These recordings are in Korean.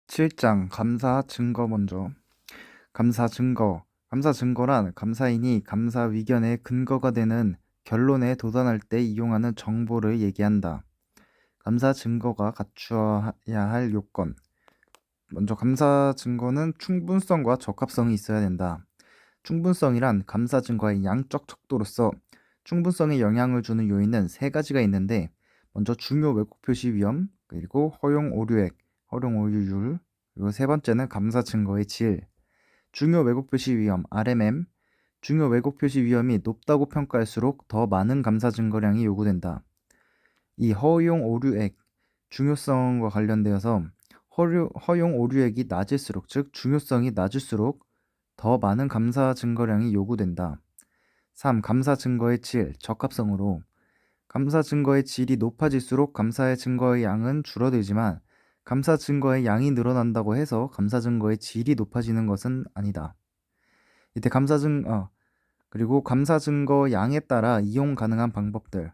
7장 감사 증거 먼저. 감사 증거. 감사 증거란 감사인이 감사 위견의 근거가 되는 결론에 도달할 때 이용하는 정보를 얘기한다. 감사 증거가 갖추어야 할 요건. 먼저 감사 증거는 충분성과 적합성이 있어야 된다. 충분성이란 감사 증거의 양적 척도로서 충분성에 영향을 주는 요인은 세 가지가 있는데, 먼저 중요 왜곡 표시 위험, 그리고 허용 오류액, 허용 오류율, 그리고 세 번째는 감사 증거의 질. 중요 왜곡 표시 위험 RMM. 중요 왜곡 표시 위험이 높다고 평가할수록 더 많은 감사 증거량이 요구된다. 이 허용 오류액, 중요성과 관련되어서 허용 오류액이 낮을수록, 즉 중요성이 낮을수록 더 많은 감사 증거량이 요구된다. 3. 감사 증거의 질, 적합성으로. 감사 증거의 질이 높아질수록 감사의 증거의 양은 줄어들지만 감사 증거의 양이 늘어난다고 해서 감사 증거의 질이 높아지는 것은 아니다. 이때 그리고 감사 증거 양에 따라 이용 가능한 방법들.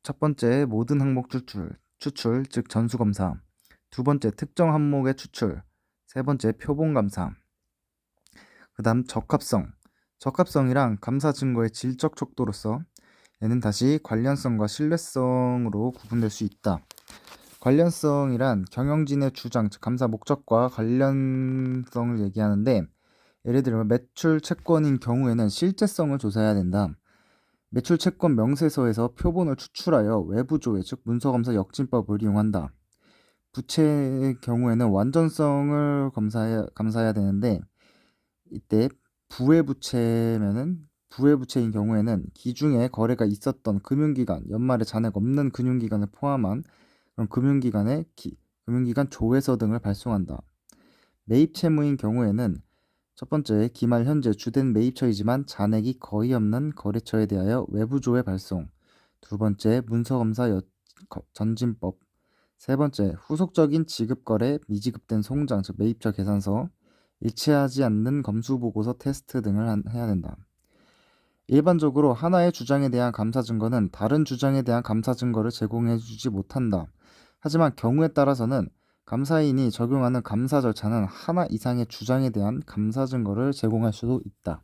첫 번째, 모든 항목 추출, 즉 전수검사. 두 번째, 특정 항목의 추출. 세 번째, 표본감사. 그 다음, 적합성이랑 감사 증거의 질적 척도로서 얘는 다시 관련성과 신뢰성으로 구분될 수 있다. 관련성이란 경영진의 주장, 즉 감사 목적과 관련성을 얘기하는데, 예를 들면 매출 채권인 경우에는 실제성을 조사해야 된다. 매출 채권 명세서에서 표본을 추출하여 외부 조회, 즉 문서검사 역진법을 이용한다. 부채의 경우에는 완전성을 감사해야 되는데, 이때 부외부채인 경우에는 기중에 거래가 있었던 금융기관, 연말에 잔액 없는 금융기관을 포함한 그런 금융기관 조회서 등을 발송한다. 매입 채무인 경우에는 첫 번째, 기말 현재 주된 매입처이지만 잔액이 거의 없는 거래처에 대하여 외부조회 발송. 두 번째, 문서검사 전진법. 세 번째, 후속적인 지급거래 미지급된 송장, 즉 매입처 계산서, 일치하지 않는 검수보고서 테스트 등을 해야 된다. 일반적으로 하나의 주장에 대한 감사 증거는 다른 주장에 대한 감사 증거를 제공해주지 못한다. 하지만 경우에 따라서는 감사인이 적용하는 감사 절차는 하나 이상의 주장에 대한 감사 증거를 제공할 수도 있다.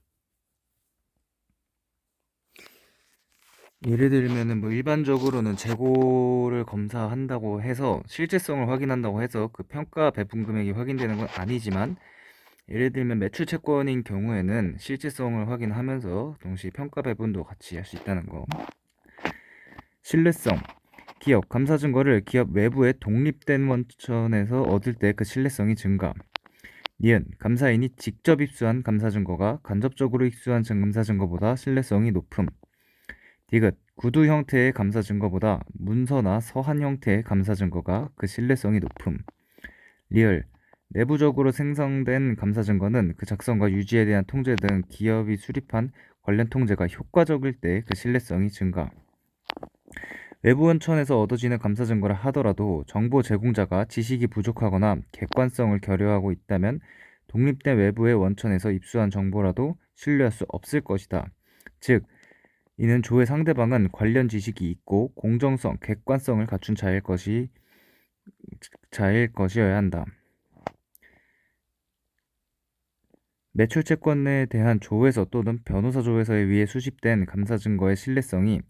예를 들면은 일반적으로는 재고를 검사한다고 해서 실제성을 확인한다고 해서 그 평가 배분 금액이 확인되는 건 아니지만, 예를 들면 매출 채권인 경우에는 실제성을 확인하면서 동시에 평가 배분도 같이 할 수 있다는 거. 신뢰성. 기업 감사 증거를 기업 외부의 독립된 원천에서 얻을 때 그 신뢰성이 증가. 니은 감사인이 직접 입수한 감사 증거가 간접적으로 입수한 감사 증거보다 신뢰성이 높음. 디귿 구두 형태의 감사 증거보다 문서나 서한 형태의 감사 증거가 그 신뢰성이 높음. 리을 내부적으로 생성된 감사 증거는 그 작성과 유지에 대한 통제 등 기업이 수립한 관련 통제가 효과적일 때 그 신뢰성이 증가. 외부 원천에서 얻어지는 감사 증거를 하더라도 정보 제공자가 지식이 부족하거나 객관성을 결여하고 있다면 독립된 외부의 원천에서 입수한 정보라도 신뢰할 수 없을 것이다. 즉, 이는 조회 상대방은 관련 지식이 있고 공정성, 객관성을 갖춘 자일 것이어야 한다. 매출 채권에 대한 조회서 또는 변호사 조회서에 의해 수집된 감사 증거의 신뢰성이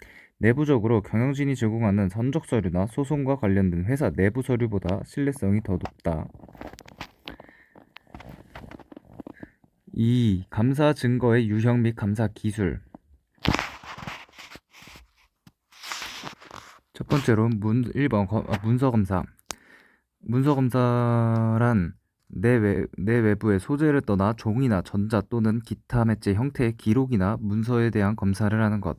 내부적으로 경영진이 제공하는 선적 서류나 소송과 관련된 회사 내부 서류보다 신뢰성이 더 높다. 2. 감사 증거의 유형 및 감사 기술. 첫 번째로 1번 문서 검사. 문서 검사란 내 외부의 소재를 떠나 종이나 전자 또는 기타 매체 형태의 기록이나 문서에 대한 검사를 하는 것.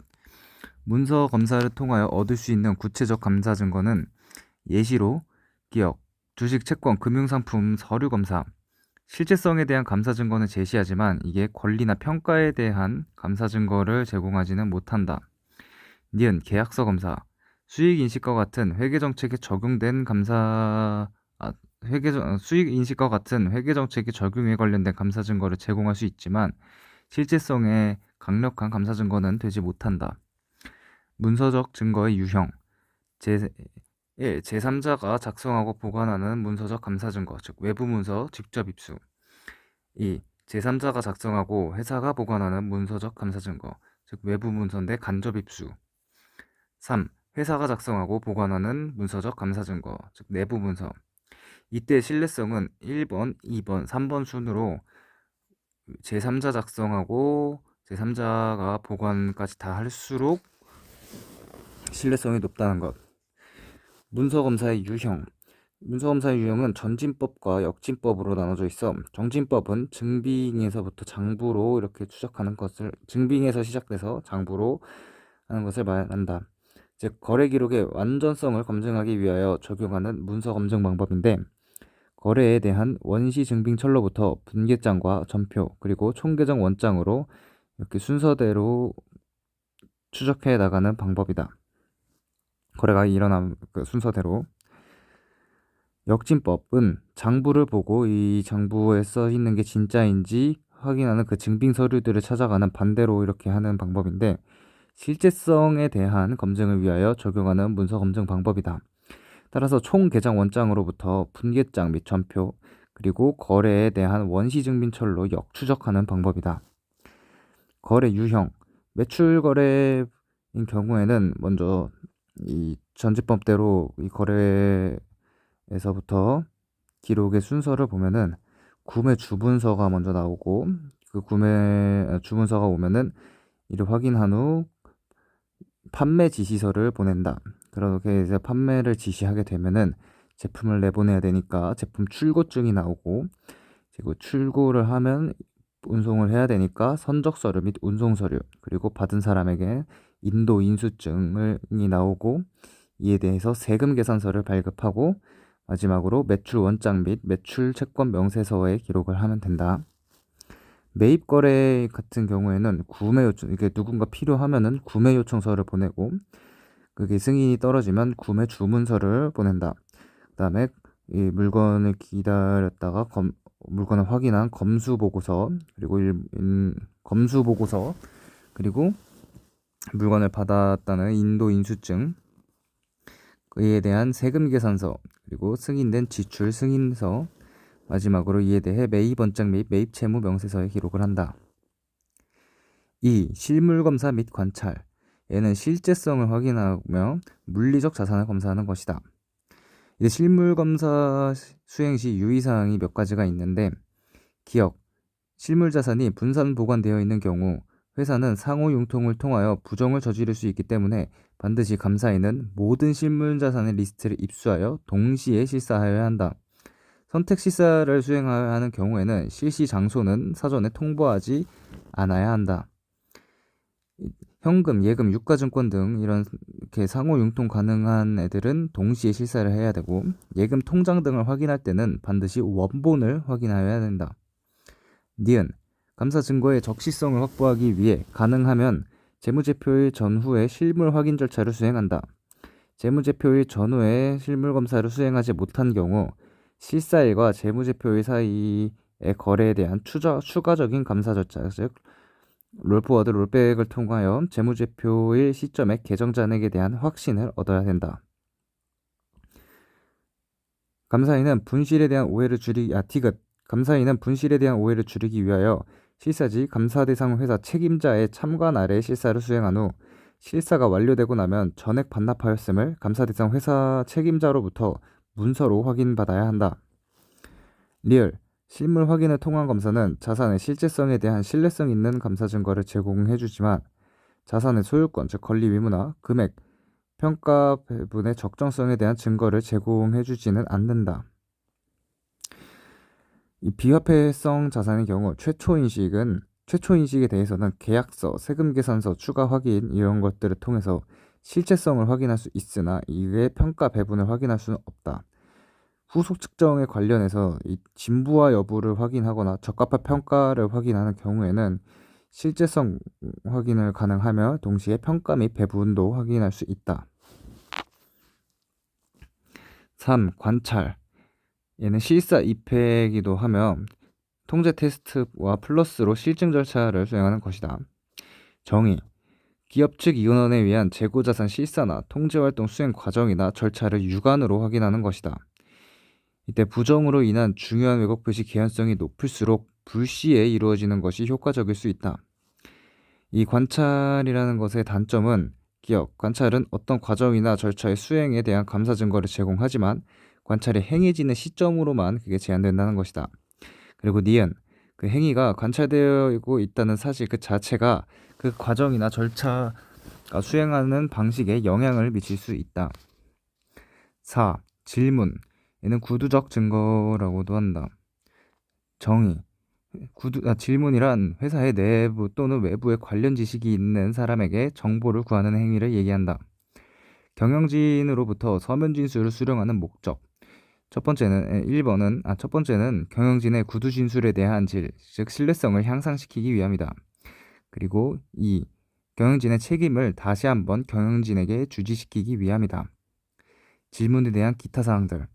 문서 검사를 통하여 얻을 수 있는 구체적 감사 증거는 예시로 기억, 주식, 채권, 금융상품, 서류 검사. 실제성에 대한 감사 증거는 제시하지만 이게 권리나 평가에 대한 감사 증거를 제공하지는 못한다. 니은 계약서 검사. 수익 인식과 같은 회계 정책에 적용된 수익 인식과 같은 회계 정책의 적용에 관련된 감사 증거를 제공할 수 있지만 실제성에 강력한 감사 증거는 되지 못한다. 문서적 증거의 유형. 1. 제3자가 작성하고 보관하는 문서적 감사 증거, 즉 외부 문서 직접 입수. 2. 제3자가 작성하고 회사가 보관하는 문서적 감사 증거, 즉 외부 문서인데 간접 입수. 3. 회사가 작성하고 보관하는 문서적 감사 증거, 즉 내부 문서. 이때 신뢰성은 1번, 2번, 3번 순으로 제3자 작성하고 제3자가 보관까지 다 할수록 신뢰성이 높다는 것. 문서검사의 유형. 문서검사의 유형은 전진법과 역진법으로 나눠져 있어. 정진법은 증빙에서부터 장부로 이렇게 추적하는 것을, 증빙에서 시작돼서 장부로 하는 것을 말한다. 즉 거래 기록의 완전성을 검증하기 위하여 적용하는 문서 검증 방법인데, 거래에 대한 원시 증빙철로부터 분계장과 전표 그리고 총계정 원장으로 이렇게 순서대로 추적해 나가는 방법이다. 거래가 일어난 그 순서대로. 역진법은 장부를 보고 이 장부에 써 있는 게 진짜인지 확인하는 그 증빙 서류들을 찾아가는 반대로 이렇게 하는 방법인데, 실제성에 대한 검증을 위하여 적용하는 문서 검증 방법이다. 따라서 총 계정 원장으로부터 분계장 및 전표 그리고 거래에 대한 원시 증빙철로 역추적하는 방법이다. 거래 유형. 매출 거래인 경우에는 먼저 이 전지법대로 이 거래에서부터 기록의 순서를 보면은 구매 주문서가 먼저 나오고, 그 구매 주문서가 오면은 이를 확인한 후 판매 지시서를 보낸다. 그렇게 이제 판매를 지시하게 되면은 제품을 내보내야 되니까 제품 출고증이 나오고, 그리고 출고를 하면 운송을 해야 되니까 선적 서류 및 운송 서류, 그리고 받은 사람에게 인도 인수증이 나오고, 이에 대해서 세금 계산서를 발급하고, 마지막으로 매출 원장 및 매출 채권 명세서에 기록을 하면 된다. 매입 거래 같은 경우에는 구매 요청, 이게 누군가 필요하면은 구매 요청서를 보내고, 그게 승인이 떨어지면 구매 주문서를 보낸다. 그다음에 이 물건을 기다렸다가 물건을 확인한 검수 보고서, 그리고 검수 보고서, 그리고 물건을 받았다는 인도 인수증, 이에 대한 세금 계산서, 그리고 승인된 지출 승인서, 마지막으로 이에 대해 매입 원장 및 매입 채무 명세서에 기록을 한다. 2. 실물 검사 및 관찰. 얘는 실제성을 확인하며 물리적 자산을 검사하는 것이다. 이제 실물 검사 수행 시 유의사항이 몇 가지가 있는데, 기억. 실물 자산이 분산 보관되어 있는 경우 회사는 상호 융통을 통하여 부정을 저지를 수 있기 때문에 반드시 감사인은 모든 실물 자산의 리스트를 입수하여 동시에 실사하여야 한다. 선택 실사를 수행하여야 하는 경우에는 실시 장소는 사전에 통보하지 않아야 한다. 현금, 예금, 유가증권 등 이렇게 상호 융통 가능한 애들은 동시에 실사를 해야 되고, 예금 통장 등을 확인할 때는 반드시 원본을 확인하여야 된다. 니은. 감사 증거의 적시성을 확보하기 위해 가능하면 재무제표일 전후에 실물 확인 절차를 수행한다. 재무제표일 전후에 실물 검사를 수행하지 못한 경우 실사일과 재무제표일 사이의 거래에 대한 추가적인 감사 절차, 즉 롤포워드 롤백을 통하여 재무제표일 시점에 계정 잔액에 대한 확신을 얻어야 된다. 감사인은 분실에 대한 오해를 줄이기 감사인은 분실에 대한 오해를 줄이기 위하여 실사지 감사 대상 회사 책임자의 참관 아래 실사를 수행한 후 실사가 완료되고 나면 전액 반납하였음을 감사 대상 회사 책임자로부터 문서로 확인받아야 한다. 리얼. 실물 확인을 통한 검사는 자산의 실제성에 대한 신뢰성 있는 감사 증거를 제공해주지만 자산의 소유권, 즉 권리 의무나 금액, 평가 배분의 적정성에 대한 증거를 제공해주지는 않는다. 이 비화폐성 자산의 경우 최초인식에 대해서는 계약서, 세금 계산서, 추가 확인 이런 것들을 통해서 실체성을 확인할 수 있으나 이외의 평가 배분을 확인할 수는 없다. 후속 측정에 관련해서 이 진부화 여부를 확인하거나 적합한 평가를 확인하는 경우에는 실제성 확인을 가능하며 동시에 평가 및 배분도 확인할 수 있다. 3. 관찰. 얘는 실사 2패이기도 하며 통제 테스트와 플러스로 실증 절차를 수행하는 것이다. 정의. 기업 측 이원원에 의한 재고자산 실사나 통제활동 수행 과정이나 절차를 육안으로 확인하는 것이다. 이때 부정으로 인한 중요한 왜곡 표시 개연성이 높을수록 불시에 이루어지는 것이 효과적일 수 있다. 이 관찰이라는 것의 단점은 관찰은 어떤 과정이나 절차의 수행에 대한 감사 증거를 제공하지만 관찰이 행해지는 시점으로만 그게 제한된다는 것이다. 그리고 니은, 그 행위가 관찰되고 있다는 사실 그 자체가 그 과정이나 절차가 수행하는 방식에 영향을 미칠 수 있다. 4. 질문. 얘는 구두적 증거라고도 한다. 정의. 질문이란 회사의 내부 또는 외부에 관련 지식이 있는 사람에게 정보를 구하는 행위를 얘기한다. 경영진으로부터 서면 진술을 수령하는 목적. 첫 번째는 경영진의 구두 진술에 대한 질, 즉 신뢰성을 향상시키기 위함이다. 그리고 2. 경영진의 책임을 다시 한번 경영진에게 주지시키기 위함이다. 질문에 대한 기타 사항들.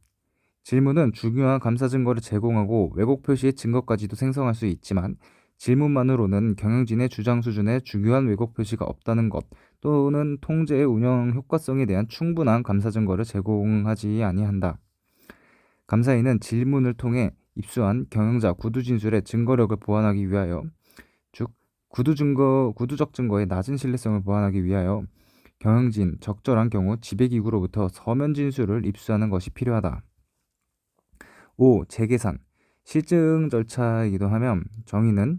질문은 중요한 감사 증거를 제공하고 왜곡 표시의 증거까지도 생성할 수 있지만 질문만으로는 경영진의 주장 수준의 중요한 왜곡 표시가 없다는 것 또는 통제의 운영 효과성에 대한 충분한 감사 증거를 제공하지 아니한다. 감사인은 질문을 통해 입수한 경영자 구두 진술의 증거력을 보완하기 위하여, 즉 구두적 증거의 낮은 신뢰성을 보완하기 위하여 경영진 적절한 경우 지배기구로부터 서면 진술을 입수하는 것이 필요하다. 5. 재계산. 실증 절차이기도 하면 정의는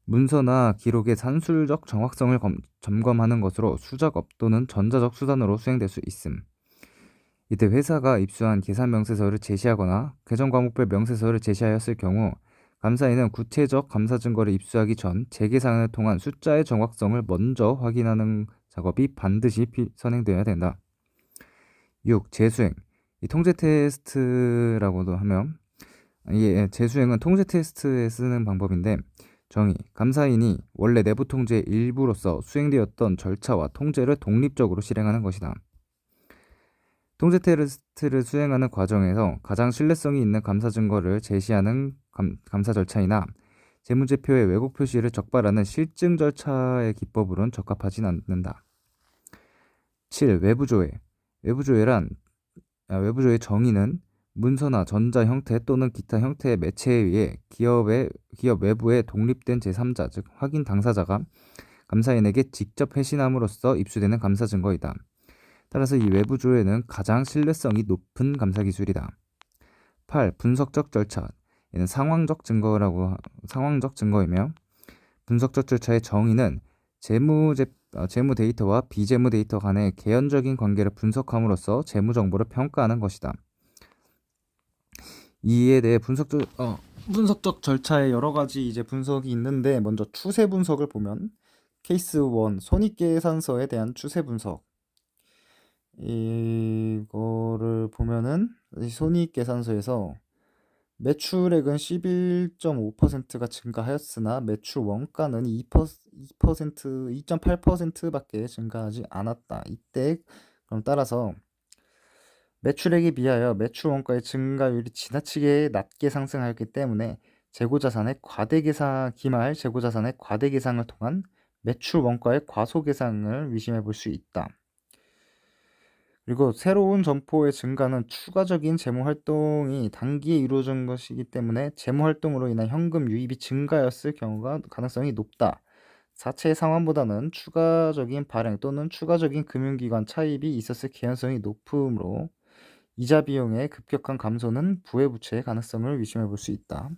문서나 기록의 산술적 정확성을 점검하는 것으로 수작업 또는 전자적 수단으로 수행될 수 있음. 이때 회사가 입수한 계산 명세서를 제시하거나 계정 과목별 명세서를 제시하였을 경우 감사인은 구체적 감사 증거를 입수하기 전 재계산을 통한 숫자의 정확성을 먼저 확인하는 작업이 반드시 선행되어야 된다. 6. 재수행. 이 통제 테스트라고도 하면 재수행은 통제 테스트에 쓰는 방법인데 정의, 감사인이 원래 내부 통제의 일부로서 수행되었던 절차와 통제를 독립적으로 실행하는 것이다. 통제 테스트를 수행하는 과정에서 가장 신뢰성이 있는 감사 증거를 제시하는 감사 절차이나 재무제표의 왜곡 표시를 적발하는 실증 절차의 기법으로는 적합하진 않는다. 7. 외부조회. 외부조회의 정의는 문서나 전자 형태 또는 기타 형태의 매체에 의해 기업 외부의 독립된 제3자, 즉 확인 당사자가 감사인에게 직접 회신함으로써 입수되는 감사 증거이다. 따라서 이 외부 조회는 가장 신뢰성이 높은 감사 기술이다. 8. 분석적 절차. 얘는 상황적 증거이며 분석적 절차의 정의는 재무 데이터와 비재무 데이터 간의 개연적인 관계를 분석함으로써 재무 정보를 평가하는 것이다. 이에 대해 분석적 절차에 여러 가지 이제 분석이 있는데 먼저 추세 분석을 보면 케이스 1 손익계산서에 대한 추세 분석. 이거를 보면은 이 손익계산서에서 매출액은 11.5%가 증가하였으나 매출 원가는 2.8%밖에 증가하지 않았다. 이때 그럼 따라서 매출액에 비하여 매출 원가의 증가율이 지나치게 낮게 상승하였기 때문에 기말 재고자산의 과대계상을 통한 매출 원가의 과소계상을 위심해 볼 수 있다. 그리고 새로운 점포의 증가는 추가적인 재무활동이 단기에 이루어진 것이기 때문에 재무활동으로 인한 현금 유입이 증가였을 가능성이 높다. 자체 상환보다는 추가적인 발행 또는 추가적인 금융기관 차입이 있었을 개연성이 높으므로 이자 비용의 급격한 감소는 부해부채의 가능성을 위심해 볼 수 있다.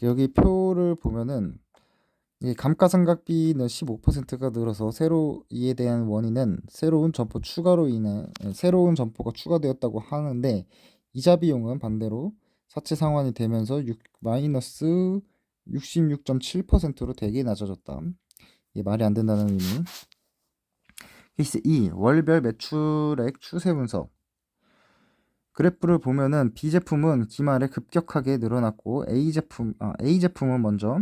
여기 표를 보면은 이 감가상각비는 15%가 늘어서 이에 대한 원인은 새로운 점포가 추가되었다고 하는데 이자 비용은 반대로 사채 상환이 되면서 마이너스 66.7%로 되게 낮아졌다. 이게 말이 안 된다는 의미. 케이스 2. 월별 매출액 추세 분석. 그래프를 보면은 B제품은 기말에 급격하게 늘어났고 A제품은 먼저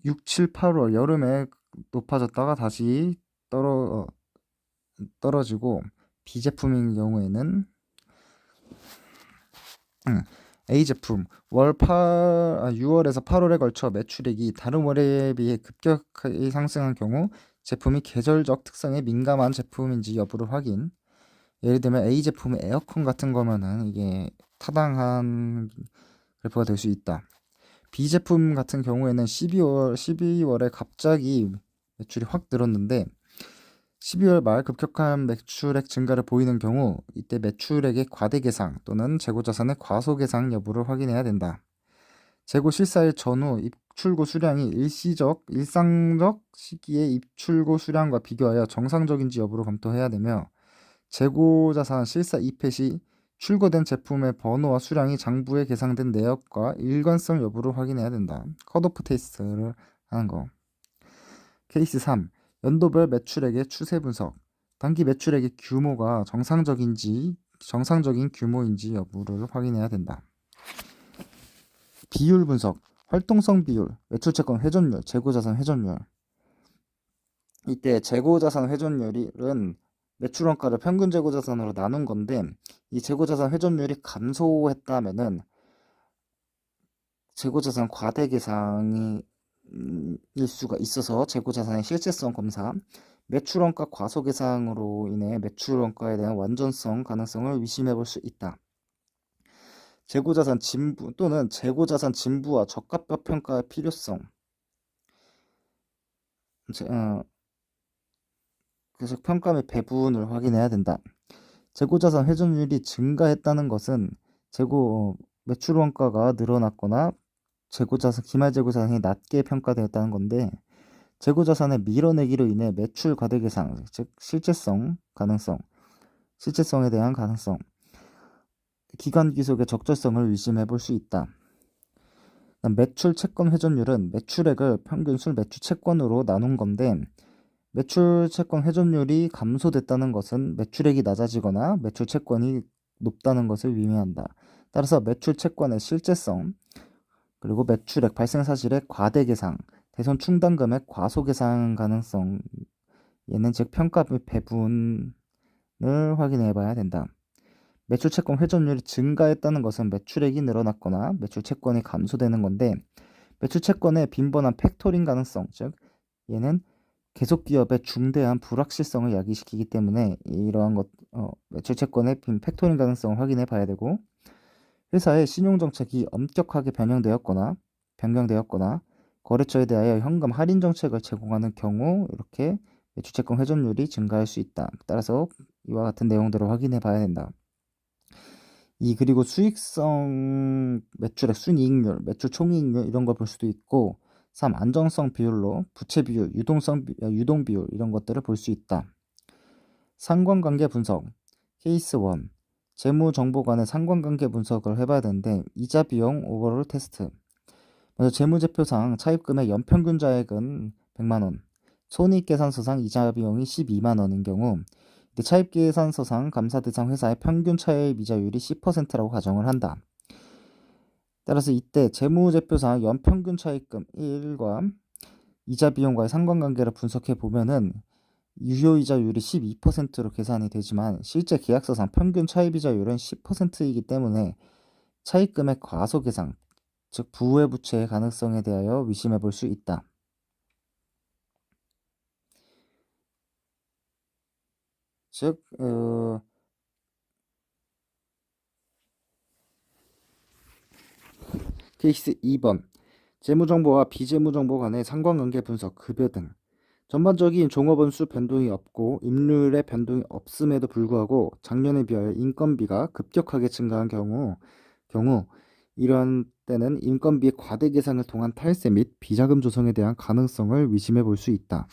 6, 7, 8월 여름에 높아졌다가 다시 떨어지고 B제품인 경우에는 A 제품 6월에서 8월에 걸쳐 매출액이 다른 월에 비해 급격하게 상승한 경우 제품이 계절적 특성에 민감한 제품인지 여부를 확인. 예를 들면 A 제품의 에어컨 같은 거면은 이게 타당한 그래프가 될 수 있다. B 제품 같은 경우에는 12월에 갑자기 매출이 확 늘었는데 12월 말 급격한 매출액 증가를 보이는 경우 이때 매출액의 과대 계상 또는 재고 자산의 과소 계상 여부를 확인해야 된다. 재고 실사일 전후 입출고 수량이 일상적 시기의 입출고 수량과 비교하여 정상적인지 여부를 검토해야 되며 재고 자산 실사 입회 시 출고된 제품의 번호와 수량이 장부에 계상된 내역과 일관성 여부를 확인해야 된다. 컷오프 테스트를 하는 거. 케이스 3. 연도별 매출액의 추세 분석. 단기 매출액의 규모가 정상적인 규모인지 여부를 확인해야 된다. 비율 분석. 활동성 비율, 매출채권 회전율, 재고자산 회전율. 이때 재고자산 회전율은 매출원가를 평균 재고자산으로 나눈 건데 이 재고자산 회전율이 감소했다면은 재고자산 과대 계상이 일 수가 있어서 재고자산의 실질성 검사, 매출원가 과소 계상으로 인해 매출원가에 대한 완전성 가능성을 의심해 볼 수 있다. 재고자산 진부 또는 재고자산 진부와 적합도 평가의 필요성. 그래서 평가 및 배분을 확인해야 된다. 재고자산 회전율이 증가했다는 것은 매출 원가가 늘어났거나 기말 재고자산이 낮게 평가되었다는 건데 재고자산의 밀어내기로 인해 매출 과대 계상, 즉 실제성에 대한 가능성, 기간 귀속의 적절성을 의심해 볼 수 있다. 매출 채권 회전율은 매출액을 평균 매출 채권으로 나눈 건데 매출 채권 회전율이 감소됐다는 것은 매출액이 낮아지거나 매출 채권이 높다는 것을 의미한다. 따라서 매출 채권의 실제성, 그리고 매출액 발생 사실의 과대 계상, 대손 충당금액 과소 계상 가능성, 얘는 즉 평가 및 배분을 확인해 봐야 된다. 매출 채권 회전율이 증가했다는 것은 매출액이 늘어났거나 매출 채권이 감소되는 건데 매출 채권의 빈번한 팩토링 가능성, 즉 얘는 계속 기업의 중대한 불확실성을 야기시키기 때문에 이러한 매출 채권의 빈 팩토링 가능성을 확인해 봐야 되고 회사의 신용 정책이 엄격하게 변경되었거나 거래처에 대하여 현금 할인 정책을 제공하는 경우 이렇게 매출 채권 회전율이 증가할 수 있다. 따라서 이와 같은 내용들을 확인해 봐야 된다. 그리고 수익성 매출액 순이익률, 매출 총이익률 이런 걸 볼 수도 있고 3. 안정성 비율로 부채 비율, 유동 비율 이런 것들을 볼 수 있다. 상관관계 분석 케이스 1. 재무 정보 간의 상관관계 분석을 해봐야 되는데 이자 비용 오버롤 테스트. 먼저 재무제표상 차입금의 연평균 자액은 100만원, 손익계산서상 이자 비용이 12만원인 경우 차입계산서상 감사 대상 회사의 평균 차입 이자율이 10%라고 가정을 한다. 따라서 이때 재무제표상 연평균 차입금 1과 이자 비용과의 상관관계를 분석해 보면은 유효이자율이 12%로 계산이 되지만 실제 계약서상 평균 차입이자율은 10%이기 때문에 차입금액 과소 계상, 즉 부의 부채의 가능성에 대하여 의심해 볼 수 있다. 즉 케이스 2번 재무정보와 비재무정보 간의 상관관계 분석, 급여 등 전반적인 종업원수 변동이 없고 임률의 변동이 없음에도 불구하고 작년에 비하여 인건비가 급격하게 증가한 경우 이런 때는 인건비 과대 계상을 통한 탈세 및 비자금 조성에 대한 가능성을 의심해 볼 수 있다.